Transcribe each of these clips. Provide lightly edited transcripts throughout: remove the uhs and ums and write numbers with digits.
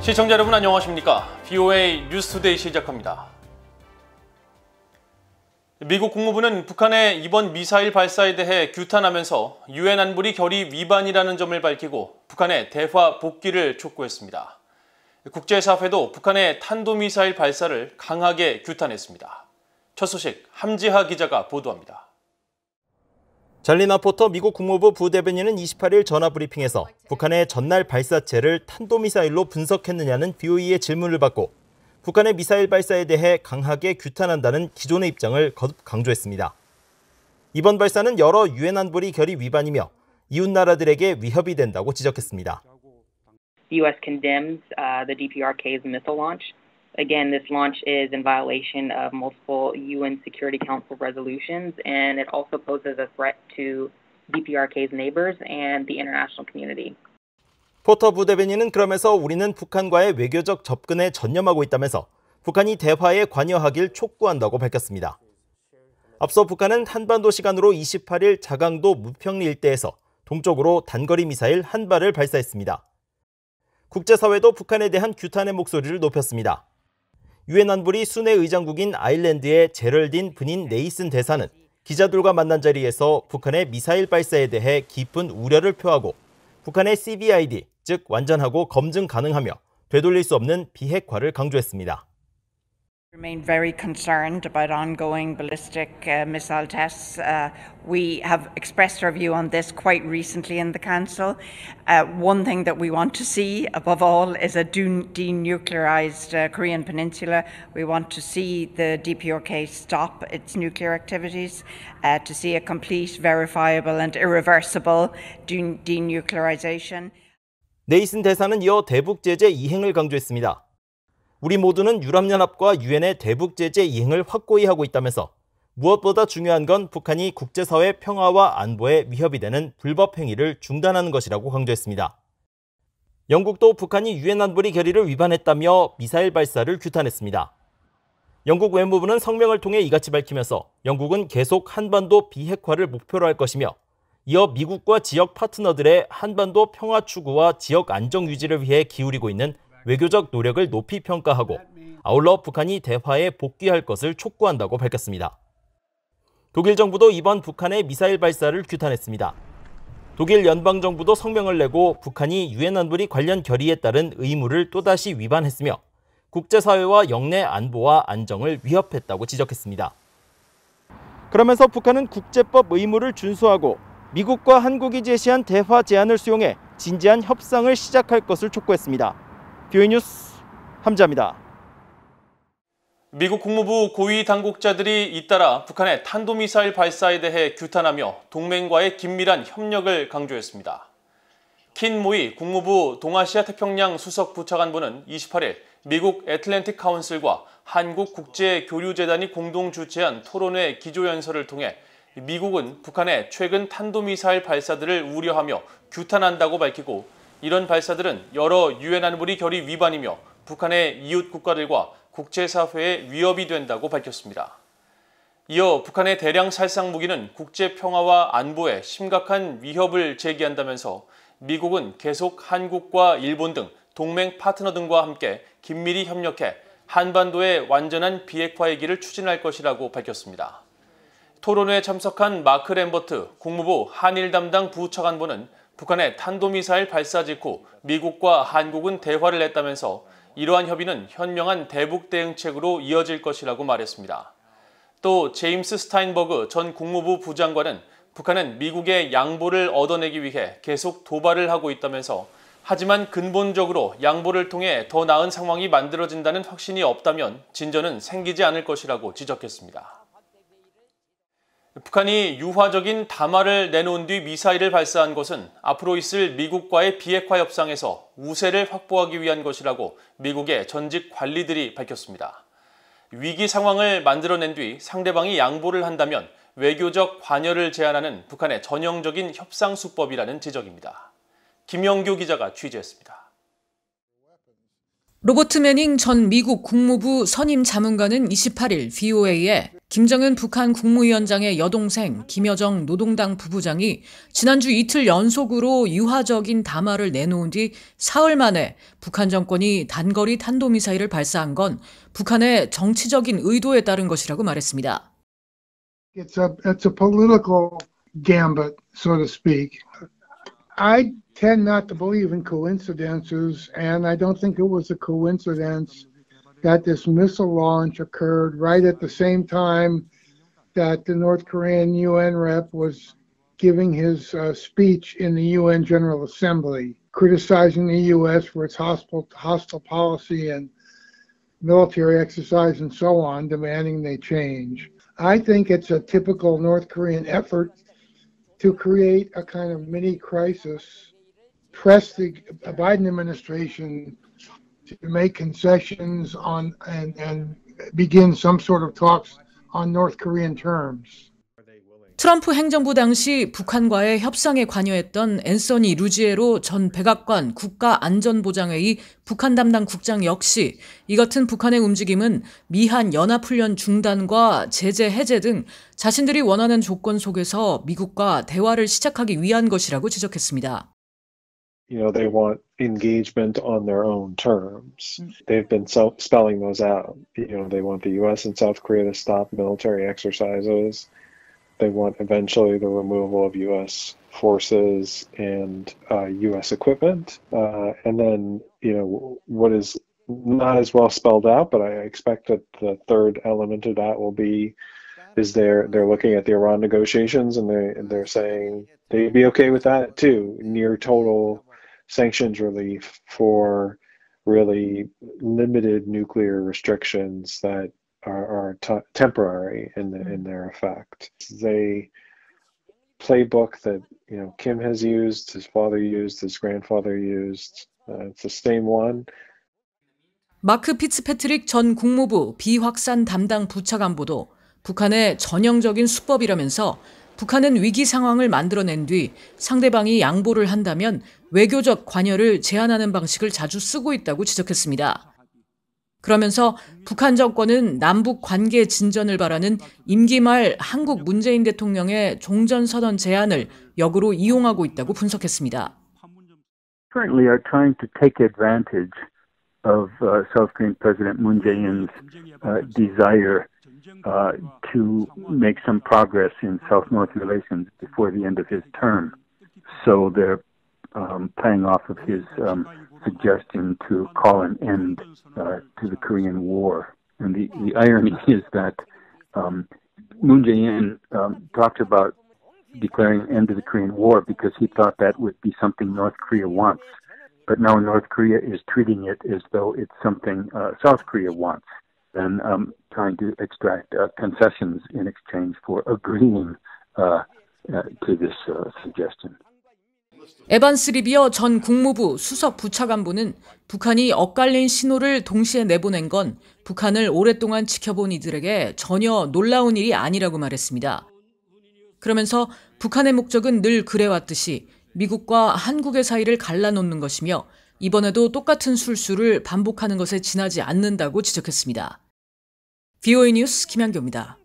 시청자 여러분 안녕하십니까? VOA 뉴스투데이 시작합니다. 미국 국무부는 북한의 이번 미사일 발사에 대해 규탄하면서 유엔 안보리 결의 위반이라는 점을 밝히고 북한의 대화 복귀를 촉구했습니다. 국제사회도 북한의 탄도미사일 발사를 강하게 규탄했습니다. 첫 소식 함지하 기자가 보도합니다. 잘리나 포터 미국 국무부 부대변인은 28일 전화브리핑에서 북한의 전날 발사체를 탄도미사일로 분석했느냐는 VOA의 질문을 받고 북한의 미사일 발사에 대해 강하게 규탄한다는 기존의 입장을 거듭 강조했습니다. 이번 발사는 여러 유엔 안보리 결의 위반이며 이웃 나라들에게 위협이 된다고 지적했습니다. The U.S. condemns the DPRK's missile launch. Again, this launch is in violation of multiple UN Security Council resolutions, and it also poses a threat to DPRK's neighbors and the international community. 포터 부대변인은 그러면서 우리는 북한과의 외교적 접근에 전념하고 있다면서 북한이 대화에 관여하길 촉구한다고 밝혔습니다. 앞서 북한은 한반도 시간으로 28일 자강도 무평리 일대에서 동쪽으로 단거리 미사일 한 발을 발사했습니다. 국제사회도 북한에 대한 규탄의 목소리를 높였습니다. 유엔 안보리 순회 의장국인 아일랜드의 제럴딘 브닌 네이슨 대사는 기자들과 만난 자리에서 북한의 미사일 발사에 대해 깊은 우려를 표하고 북한의 CVID, 즉 완전하고 검증 가능하며 되돌릴 수 없는 비핵화를 강조했습니다. Remain very concerned about ongoing ballistic missile tests. We have expressed our view on this quite recently in the Council. One thing that we want to see, above all, is a denuclearized Korean Peninsula. We want to see the DPRK stop its nuclear activities, to see a complete, verifiable and irreversible denuclearization. 네이슨 대사는 이어 대북 제재 이행을 강조했습니다. 우리 모두는 유럽연합과 유엔의 대북 제재 이행을 확고히 하고 있다면서 무엇보다 중요한 건 북한이 국제사회 평화와 안보에 위협이 되는 불법 행위를 중단하는 것이라고 강조했습니다. 영국도 북한이 유엔 안보리 결의를 위반했다며 미사일 발사를 규탄했습니다. 영국 외무부는 성명을 통해 이같이 밝히면서 영국은 계속 한반도 비핵화를 목표로 할 것이며 이어 미국과 지역 파트너들의 한반도 평화 추구와 지역 안정 유지를 위해 기울이고 있는 외교적 노력을 높이 평가하고 아울러 북한이 대화에 복귀할 것을 촉구한다고 밝혔습니다. 독일 정부도 이번 북한의 미사일 발사를 규탄했습니다. 독일 연방정부도 성명을 내고 북한이 유엔 안보리 관련 결의에 따른 의무를 또다시 위반했으며 국제사회와 영내 안보와 안정을 위협했다고 지적했습니다. 그러면서 북한은 국제법 의무를 준수하고 미국과 한국이 제시한 대화 제안을 수용해 진지한 협상을 시작할 것을 촉구했습니다. VOA 뉴스 함지하입니다. 미국 국무부 고위 당국자들이 잇따라 북한의 탄도미사일 발사에 대해 규탄하며 동맹과의 긴밀한 협력을 강조했습니다. 킨 모이 국무부 동아시아 태평양 수석 부차관보는 28일 미국 애틀랜틱 카운슬과 한국국제교류재단이 공동 주최한 토론회 기조연설을 통해 미국은 북한의 최근 탄도미사일 발사들을 우려하며 규탄한다고 밝히고 이런 발사들은 여러 유엔 안보리 결의 위반이며 북한의 이웃 국가들과 국제사회에 위협이 된다고 밝혔습니다. 이어 북한의 대량 살상 무기는 국제 평화와 안보에 심각한 위협을 제기한다면서 미국은 계속 한국과 일본 등 동맹 파트너 등과 함께 긴밀히 협력해 한반도의 완전한 비핵화의 길을 추진할 것이라고 밝혔습니다. 토론회에 참석한 마크 램버트 국무부 한일 담당 부차관보는 북한의 탄도미사일 발사 직후 미국과 한국은 대화를 했다면서 이러한 협의는 현명한 대북 대응책으로 이어질 것이라고 말했습니다. 또 제임스 스타인버그 전 국무부 부장관은 북한은 미국의 양보를 얻어내기 위해 계속 도발을 하고 있다면서 하지만 근본적으로 양보를 통해 더 나은 상황이 만들어진다는 확신이 없다면 진전은 생기지 않을 것이라고 지적했습니다. 북한이 유화적인 담화를 내놓은 뒤 미사일을 발사한 것은 앞으로 있을 미국과의 비핵화 협상에서 우세를 확보하기 위한 것이라고 미국의 전직 관리들이 밝혔습니다. 위기 상황을 만들어낸 뒤 상대방이 양보를 한다면 외교적 관여를 제한하는 북한의 전형적인 협상 수법이라는 지적입니다. 김영규 기자가 취재했습니다. 로버트 매닝 전 미국 국무부 선임 자문관은 28일 VOA에 김정은 북한 국무위원장의 여동생 김여정 노동당 부부장이 지난주 이틀 연속으로 유화적인 담화를 내놓은 뒤 사흘 만에 북한 정권이 단거리 탄도미사일을 발사한 건 북한의 정치적인 의도에 따른 것이라고 말했습니다. It's a political gambit, so to speak. I tend not to believe in coincidences, and I don't think it was a coincidence that this missile launch occurred right at the same time that the North Korean UN rep was giving his speech in the UN General Assembly, criticizing the U.S. for its hostile policy and military exercise and so on, demanding they change. I think it's a typical North Korean effort to create a kind of mini crisis, press the Biden administration to make concessions on and begin some sort of talks on North Korean terms. 트럼프 행정부 당시 북한과의 협상에 관여했던 앤서니 루지에로 전 백악관 국가안전보장회의 북한 담당 국장 역시 이 같은 북한의 움직임은 미한 연합훈련 중단과 제재 해제 등 자신들이 원하는 조건 속에서 미국과 대화를 시작하기 위한 것이라고 지적했습니다. They want engagement on their own terms. They've been spelling those out. They want the U.S. and South Korea to stop military exercises. They want eventually the removal of U.S. forces and U.S. equipment. And then, what is not as well spelled out, but I expect that the third element of that will be, is they're looking at the Iran negotiations and they're saying they'd be okay with that too, near total sanctions relief for really limited nuclear restrictions that are temporary in their effect. The playbook that Kim has used, his father used, his grandfather used, it's the same one. 마크 피츠패트릭 전 국무부 비확산 담당 부차관보도 북한의 전형적인 수법이라면서 북한은 위기 상황을 만들어낸 뒤 상대방이 양보를 한다면 외교적 관여를 제한하는 방식을 자주 쓰고 있다고 지적했습니다. 그러면서 북한 정권은 남북 관계 진전을 바라는 임기 말 한국 문재인 대통령의 종전선언 제안을 역으로 이용하고 있다고 분석했습니다. Currently are trying to take advantage of South Korean President Moon Jae-in's desire to make some progress in South-North relations before the end of his term. So they're playing off of his suggestion to call an end to the Korean War. And the irony is that Moon Jae-in talked about declaring an end to the Korean War because he thought that would be something North Korea wants. But now North Korea is treating it as though it's something South Korea wants, and trying to extract concessions in exchange for agreeing to this suggestion. 에반스 리비어 전 국무부 수석 부차관보는 북한이 엇갈린 신호를 동시에 내보낸 건 북한을 오랫동안 지켜본 이들에게 전혀 놀라운 일이 아니라고 말했습니다. 그러면서 북한의 목적은 늘 그래왔듯이 미국과 한국의 사이를 갈라놓는 것이며 이번에도 똑같은 술수를 반복하는 것에 지나지 않는다고 지적했습니다. VOA 뉴스 김양교입니다.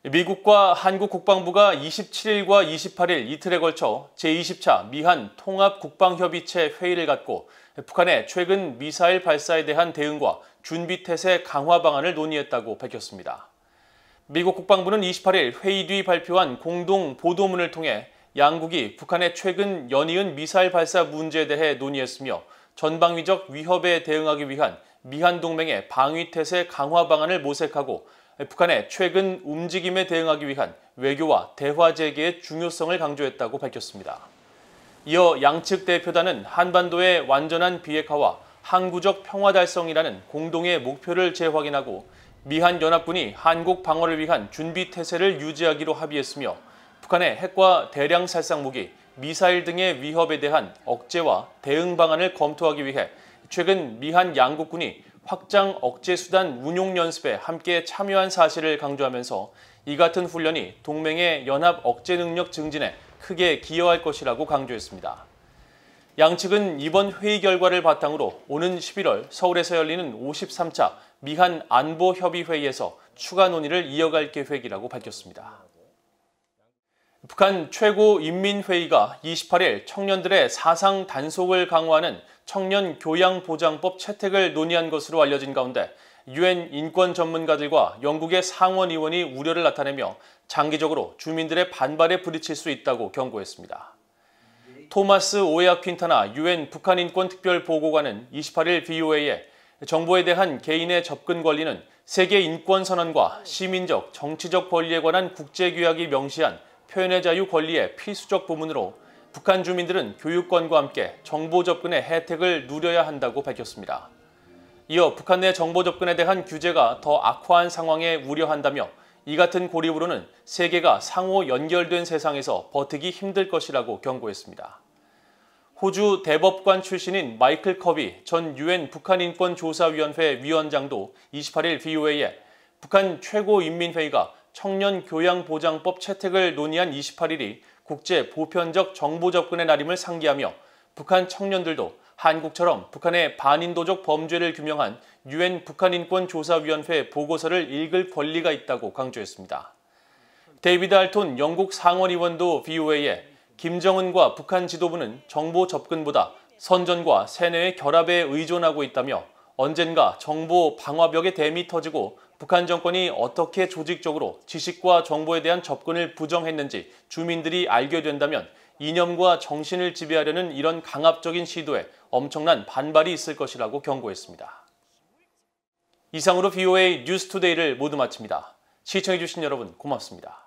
미국과 한국 국방부가 27일과 28일 이틀에 걸쳐 제20차 미한 통합국방협의체 회의를 갖고 북한의 최근 미사일 발사에 대한 대응과 준비태세 강화 방안을 논의했다고 밝혔습니다. 미국 국방부는 28일 회의 뒤 발표한 공동 보도문을 통해 양국이 북한의 최근 연이은 미사일 발사 문제에 대해 논의했으며 전방위적 위협에 대응하기 위한 미한 동맹의 방위태세 강화 방안을 모색하고 북한의 최근 움직임에 대응하기 위한 외교와 대화 재개의 중요성을 강조했다고 밝혔습니다. 이어 양측 대표단은 한반도의 완전한 비핵화와 항구적 평화 달성이라는 공동의 목표를 재확인하고 미한 연합군이 한국 방어를 위한 준비 태세를 유지하기로 합의했으며 북한의 핵과 대량 살상 무기, 미사일 등의 위협에 대한 억제와 대응 방안을 검토하기 위해 최근 미한 양국군이 확장 억제 수단 운용 연습에 함께 참여한 사실을 강조하면서 이 같은 훈련이 동맹의 연합 억제 능력 증진에 크게 기여할 것이라고 강조했습니다. 양측은 이번 회의 결과를 바탕으로 오는 11월 서울에서 열리는 53차 미한 안보협의회의에서 추가 논의를 이어갈 계획이라고 밝혔습니다. 북한 최고인민회의가 28일 청년들의 사상 단속을 강화하는 청년교양보장법 채택을 논의한 것으로 알려진 가운데 유엔 인권 전문가들과 영국의 상원의원이 우려를 나타내며 장기적으로 주민들의 반발에 부딪힐 수 있다고 경고했습니다. 토마스 오에아 퀸타나 유엔 북한 인권 특별 보고관은 28일 VOA에 정보에 대한 개인의 접근 권리는 세계 인권 선언과 시민적, 정치적 권리에 관한 국제규약이 명시한 표현의 자유 권리의 필수적 부분으로 북한 주민들은 교육권과 함께 정보 접근의 혜택을 누려야 한다고 밝혔습니다. 이어 북한 내 정보 접근에 대한 규제가 더 악화한 상황에 우려한다며 이 같은 고립으로는 세계가 상호 연결된 세상에서 버티기 힘들 것이라고 경고했습니다. 호주 대법관 출신인 마이클 커비 전 유엔 북한인권조사위원회 위원장도 28일 VOA에 북한 최고인민회의가 청년교양보장법 채택을 논의한 28일이 국제 보편적 정보 접근의 날임을 상기하며 북한 청년들도 한국처럼 북한의 반인도적 범죄를 규명한 유엔 북한인권조사위원회 보고서를 읽을 권리가 있다고 강조했습니다. 데이비드 알톤 영국 상원의원도 VOA에 김정은과 북한 지도부는 정보 접근보다 선전과 세뇌의 결합에 의존하고 있다며 언젠가 정보 방화벽의 댐이 터지고 북한 정권이 어떻게 조직적으로 지식과 정보에 대한 접근을 부정했는지 주민들이 알게 된다면 이념과 정신을 지배하려는 이런 강압적인 시도에 엄청난 반발이 있을 것이라고 경고했습니다. 이상으로 VOA 뉴스투데이를 모두 마칩니다. 시청해주신 여러분 고맙습니다.